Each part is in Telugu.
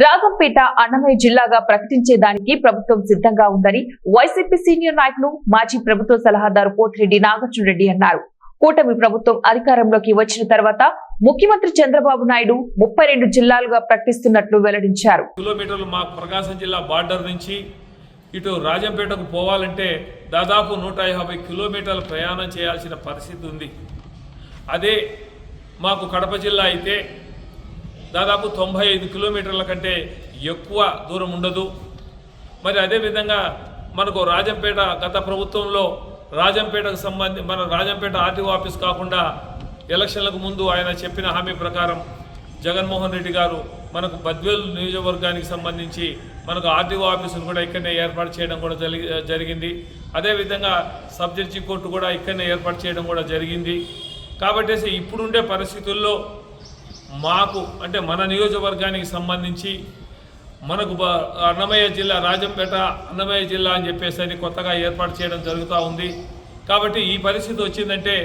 రాజంపేట అన్నమయ్య జిల్లాగా ప్రకటించేదానికి ప్రభుత్వం సిద్ధంగా ఉందని వైసీపీ సీనియర్ నాయకులు మాజీ ప్రభుత్వ సలహాదారు పోతిరెడ్డి నాగార్జునరెడ్డి అన్నారు. కూటమి ప్రభుత్వం అధికారంలోకి వచ్చిన తర్వాత ముఖ్యమంత్రి చంద్రబాబు నాయుడు 32 జిల్లాలుగా ప్రకటిస్తున్నట్లు వెల్లడించారు. కిలోమీటర్లు మా ప్రకాశం జిల్లా బార్డర్ నుంచి ఇటు రాజంపేటకు పోవాలంటే దాదాపు 150 కిలోమీటర్ల ప్రయాణం చేయాల్సిన పరిస్థితి ఉంది. అదే మాకు కడప జిల్లా అయితే దాదాపు 95 కిలోమీటర్ల కంటే ఎక్కువ దూరం ఉండదు. మరి అదేవిధంగా మనకు రాజంపేట గత ప్రభుత్వంలో రాజంపేటకు మన రాజంపేట ఆర్టీఓ ఆఫీస్ కాకుండా ఎలక్షన్లకు ముందు ఆయన చెప్పిన హామీ ప్రకారం జగన్మోహన్ రెడ్డి గారు మనకు బద్వేల్ నియోజకవర్గానికి సంబంధించి మనకు ఆర్టీఓ ఆఫీసును కూడా ఇక్కడనే ఏర్పాటు చేయడం కూడా జరిగింది. అదేవిధంగా సబ్ జడ్జి కోర్టు కూడా ఇక్కడనే ఏర్పాటు చేయడం కూడా జరిగింది. కాబట్టి ఇప్పుడుండే పరిస్థితుల్లో మాకు అంటే మన నియోజకవర్గానికి సంబంధించి మనకు అన్నమయ్య జిల్లా రాజంపేట అన్నమయ్య జిల్లా అని చెప్పేసి కొత్తగా ఏర్పాటు చేయడం జరుగుతూ ఉంది. కాబట్టి ఈ పరిస్థితి వచ్చిందంటే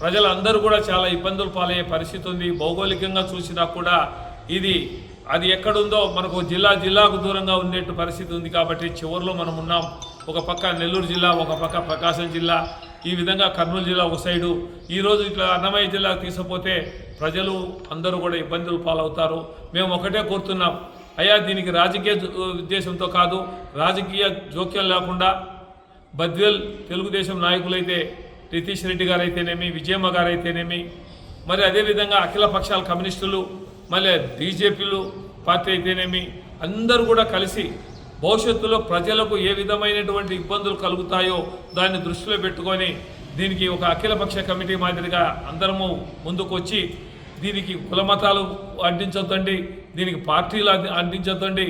ప్రజలందరూ కూడా చాలా ఇబ్బందులు పాలయ్యే పరిస్థితి ఉంది. భౌగోళికంగా చూసినా కూడా అది ఎక్కడుందో మనకు జిల్లాకు దూరంగా ఉండేట్టు పరిస్థితి ఉంది. కాబట్టి చివరిలో మనం ఉన్నాం. ఒక పక్క నెల్లూరు జిల్లా, ఒక పక్క ప్రకాశం జిల్లా, ఈ విధంగా కర్నూలు జిల్లా ఒక సైడు. ఈరోజు ఇట్లా అన్నమయ్య జిల్లాకు తీసుకుపోతే ప్రజలు అందరూ కూడా ఇబ్బందులు పాలవుతారు. మేము ఒకటే కోరుతున్నాం, అయ్యా దీనికి రాజకీయ ఉద్దేశంతో కాదు, రాజకీయ జోక్యం లేకుండా బద్వేల్ తెలుగుదేశం నాయకులైతే రితీష్ రెడ్డి గారు అయితేనేమి, విజయమ్మ గారు అయితేనేమి, మరి అదేవిధంగా అఖిల పక్షాల కమ్యూనిస్టులు, మళ్ళీ బీజేపీలు పార్టీ అయితేనేమి, అందరూ కూడా కలిసి భవిష్యత్తులో ప్రజలకు ఏ విధమైనటువంటి ఇబ్బందులు కలుగుతాయో దాన్ని దృష్టిలో పెట్టుకొని దీనికి ఒక అఖిలపక్ష కమిటీ మాదిరిగా అందరము ముందుకు వచ్చి దీనికి కులమతాలు అంటించొద్దండి, దీనికి పార్టీలు అంటించొద్దండి,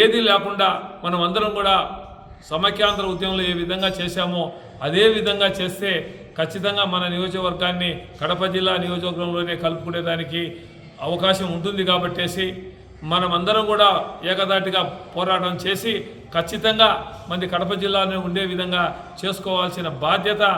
ఏది లేకుండా మనం అందరం కూడా సమైక్యాంధ్ర ఉద్యమంలో ఏ విధంగా చేశామో అదే విధంగా చేస్తే ఖచ్చితంగా మన నియోజకవర్గాన్ని కడప జిల్లా నియోజకవర్గంలోనే కలుపుకునేదానికి అవకాశం ఉంటుంది. కాబట్టేసి మనమందరం కూడా ఏకదాటిగా పోరాటం చేసి ఖచ్చితంగా మంది కడప జిల్లాలో ఉండే విధంగా చేసుకోవాల్సిన బాధ్యత